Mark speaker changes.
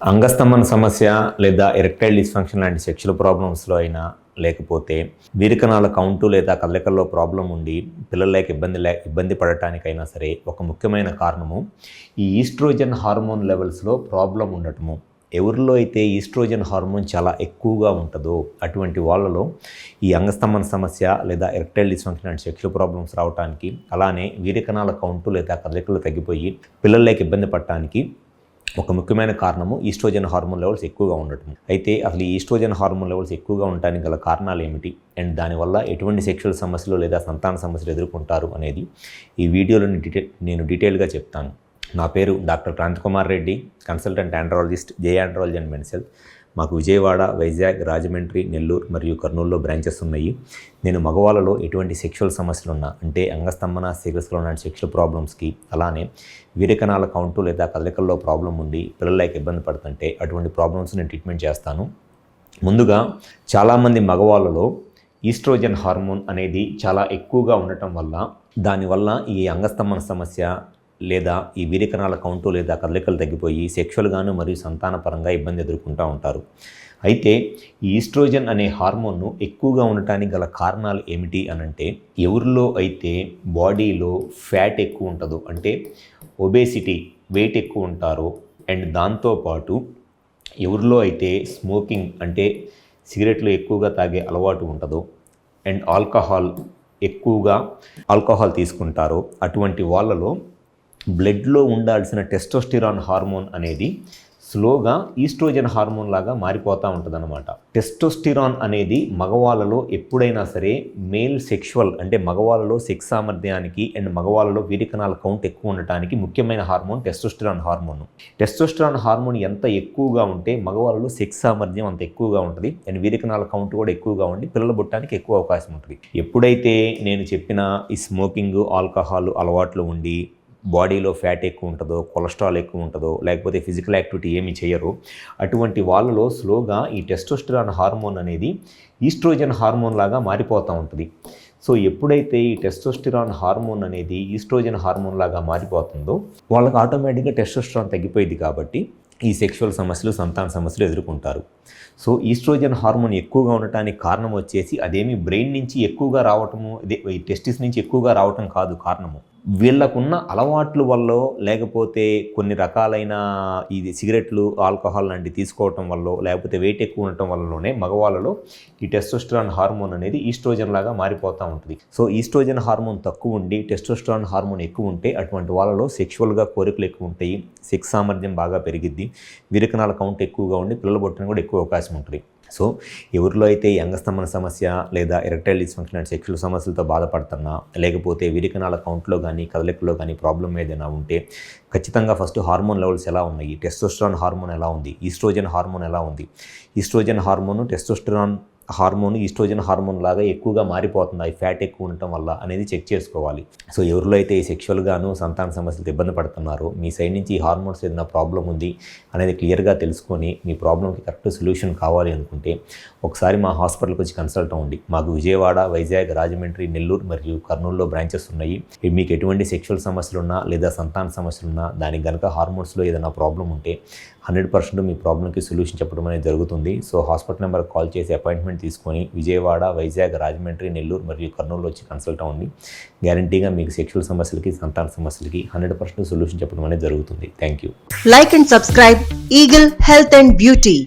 Speaker 1: అంగస్తంభన సమస్య లేదా erectile dysfunction లాంటి సెక్షువల్ ప్రాబ్లమ్స్లో అయినా, లేకపోతే వీరికణాల కౌంటు లేదా కదలికల్లో ప్రాబ్లం ఉండి పిల్లలకి ఇబ్బంది పడటానికైనా సరే ఒక ముఖ్యమైన కారణము ఈ ఈస్ట్రోజన్ హార్మోన్ లెవెల్స్లో ప్రాబ్లం ఉండటము. ఎవరిలో అయితే ఈస్ట్రోజన్ హార్మోన్ చాలా ఎక్కువగా ఉంటుందో అటువంటి వాళ్ళలో ఈ అంగస్తంభన సమస్య లేదా ఎరెక్టైల్ డిస్ఫంక్షన్ లాంటి సెక్షువల్ ప్రాబ్లమ్స్ రావడానికి, అలానే వీరికణాల కౌంటు లేదా కదలికలు తగ్గిపోయి పిల్లలకి ఇబ్బంది పడటానికి ఒక ముఖ్యమైన కారణము ఈస్ట్రోజన్ హార్మోన్ లెవెల్స్ ఎక్కువగా ఉండటం. అయితే అసలు ఈ ఈస్ట్రోజన్ హార్మోన్ లెవెల్స్ ఎక్కువగా ఉండటానికి గల కారణాలు ఏమిటి అండ్ దానివల్ల ఎటువంటి సెక్షువల్ సమస్యలు లేదా సంతాన సమస్యలు ఎదుర్కొంటారు అనేది ఈ వీడియోలో నేను డీటెయిల్గా చెప్తాను. నా పేరు doctor Kranthi Kumar Reddy, consultant andrologist, J andrology and men's health. మాకు విజయవాడ, వైజాగ్, రాజమండ్రి, నెల్లూరు మరియు కర్నూలులో బ్రాంచెస్ ఉన్నాయి. నేను మగవాళ్ళలో ఎటువంటి సెక్షువల్ సమస్యలు ఉన్నా, అంటే అంగస్తంభన సిరస్లో ఉన్న సెక్షువల్ ప్రాబ్లమ్స్కి, అలానే వీరికణాల కౌంటు లేదా కదలికల్లో ప్రాబ్లం ఉండి పిల్లలకి ఇబ్బంది పడుతుంటే అటువంటి ప్రాబ్లమ్స్ నేను ట్రీట్మెంట్ చేస్తాను. ముందుగా చాలామంది మగవాళ్ళలో ఈస్ట్రోజన్ హార్మోన్ అనేది చాలా ఎక్కువగా ఉండటం వల్ల దానివల్ల ఈ అంగస్తంభన సమస్య లేదా ఈ వీరికణాల కౌంటు లేదా కదలికలు తగ్గిపోయి సెక్షువల్గాను మరియు సంతానపరంగా ఇబ్బంది ఎదుర్కొంటూ ఉంటారు. అయితే ఈ ఈస్ట్రోజన్ అనే హార్మోన్ను ఎక్కువగా ఉండటానికి గల కారణాలు ఏమిటి అనంటే, ఎవరిలో అయితే బాడీలో ఫ్యాట్ ఎక్కువ ఉంటుందో, అంటే ఒబేసిటీ, వెయిట్ ఎక్కువ ఉంటారో, అండ్ దాంతోపాటు ఎవరిలో అయితే స్మోకింగ్ అంటే సిగరెట్లు ఎక్కువగా తాగే అలవాటు ఉంటుందో, అండ్ ఎక్కువగా ఆల్కహాల్ తీసుకుంటారో, అటువంటి వాళ్ళలో బ్లడ్లో ఉండాల్సిన టెస్టోస్టిరాన్ హార్మోన్ అనేది స్లోగా ఈస్ట్రోజన్ హార్మోన్ లాగా మారిపోతూ ఉంటుందన్నమాట. టెస్టోస్టిరాన్ అనేది మగవాళ్ళలో ఎప్పుడైనా సరే మేల్ సెక్షువల్ అంటే మగవాళ్ళలో సెక్స్ సామర్థ్యానికి అండ్ మగవాళ్ళలో వీరికణాల కౌంట్ ఎక్కువ ఉండటానికి ముఖ్యమైన hormone testosterone hormone. Testosterone hormone ఎంత ఎక్కువగా ఉంటే మగవాళ్ళలో సెక్స్ సామర్థ్యం అంత ఎక్కువగా ఉంటుంది అండ్ వీరికణాల కౌంట్ కూడా ఎక్కువగా ఉండి పిల్లలు పుట్టడానికి ఎక్కువ అవకాశం ఉంటుంది. ఎప్పుడైతే నేను చెప్పిన ఈ స్మోకింగ్, ఆల్కహాల్ అలవాట్లు ఉండి బాడీలో ఫ్యాట్ ఎక్కువ ఉంటుందో, కొలెస్ట్రాల్ ఎక్కువ ఉంటుందో, లేకపోతే ఫిజికల్ యాక్టివిటీ ఏమీ చేయరో, అటువంటి వాళ్ళలో స్లోగా ఈ టెస్టోస్టిరాన్ హార్మోన్ అనేది ఈస్ట్రోజన్ హార్మోన్ లాగా మారిపోతూ ఉంటుంది. సో ఎప్పుడైతే ఈ టెస్టోస్టిరాన్ హార్మోన్ అనేది ఈస్ట్రోజన్ హార్మోన్ లాగా మారిపోతుందో వాళ్ళకి ఆటోమేటిక్గా టెస్టోస్టిరాన్ తగ్గిపోయింది కాబట్టి ఈ సెక్షువల్ సమస్యలు, సంతాన సమస్యలు ఎదుర్కొంటారు. సో ఈస్ట్రోజన్ హార్మోన్ ఎక్కువగా ఉండటానికి కారణం వచ్చేసి అదేమి బ్రెయిన్ నుంచి ఎక్కువగా రావటము, ఈ టెస్టిస్ నుంచి ఎక్కువగా రావటం కాదు కారణము. వీళ్ళకున్న అలవాట్ల వల్ల, లేకపోతే కొన్ని రకాలైన ఇది సిగరెట్లు, ఆల్కహాల్ లాంటివి తీసుకోవటం వల్ల, లేకపోతే వెయిట్ ఎక్కువ ఉండటం వల్లనే మగవాళ్ళలో ఈ టెస్టోస్టిరాన్ హార్మోన్ అనేది ఈస్ట్రోజన్ లాగా మారిపోతూ ఉంటుంది. సో ఈస్ట్రోజన్ హార్మోన్ తక్కువ ఉండి టెస్టోస్టిరాన్ హార్మోన్ ఎక్కువ ఉంటే అటువంటి వాళ్ళలో సెక్షువల్గా కోరికలు ఎక్కువ ఉంటాయి, సెక్స్ సామర్థ్యం బాగా పెరిగిద్ది, వీరికణాల కౌంట్ ఎక్కువగా ఉండి పిల్లలు పుట్టడానికి కూడా ఎక్కువ అవకాశం ఉంటుంది. సో ఎవరిలో అయితే ఈ అంగస్తంభన సమస్య లేదా ఎరెక్టైల్ డిస్ఫంక్షన్ అంటే సెక్షువల్ సమస్యలతో బాధపడుతున్నా, లేకపోతే వీరికణాల కౌంట్లో కానీ కదలికల్లో కానీ ప్రాబ్లం ఏదైనా ఉంటే ఖచ్చితంగా ఫస్ట్ హార్మోన్ లెవెల్స్ ఎలా ఉన్నాయి, టెస్టోస్టిరాన్ హార్మోన్ ఎలా ఉంది, ఈస్ట్రోజన్ హార్మోన్ ఎలా ఉంది, oestrogen hormone testosterone hormone oestrogen hormone లాగా ఎక్కువగా మారిపోతుంది ఈ ఫ్యాట్ ఎక్కువ ఉండటం వల్ల అనేది చెక్ చేసుకోవాలి. సో ఎవరిలో అయితే ఈ సెక్షువల్గాను సంతాన సమస్యలతో ఇబ్బంది పడుతున్నారో, మీ సైడ్ నుంచి ఈ హార్మోన్స్ ఏదైనా ప్రాబ్లం ఉంది అనేది క్లియర్గా తెలుసుకొని మీ ప్రాబ్లంకి కరెక్ట్ సొల్యూషన్ కావాలి అనుకుంటే ఒకసారి మా హాస్పిటల్కి వచ్చి కన్సల్ట్ అవ్వండి. మాకు విజయవాడ, వైజాగ్, రాజమండ్రి, నెల్లూరు మరియు కర్నూలులో బ్రాంచెస్ ఉన్నాయి. మీకు ఎటువంటి సెక్షువల్ సమస్యలు ఉన్నా లేదా సంతాన సమస్యలు ఉన్నా, దానికి కనుక హార్మోన్స్లో ఏదైనా ప్రాబ్లం ఉంటే 100% మీ ప్రాబ్లంకి సొల్యూషన్ చెప్పడం అనేది జరుగుతుంది. సో హాస్పిటల్ నెంబర్కి కాల్ చేసి అపాయింట్మెంట్ తీసుకొని విజయవాడ, వైజాగ్, రాజమండ్రి, నెల్లూరు మరియు కర్నూలులో వచ్చి కన్సల్ట్ అవ్వండి. గ్యారంటీగా మీకు సెక్షువల్ సమస్యలకి, సంతాన సమస్యలకి 100% సొల్యూషన్ చెప్పడం అనేది జరుగుతుంది. Thank you.
Speaker 2: Like and subscribe Eagle Health and Beauty.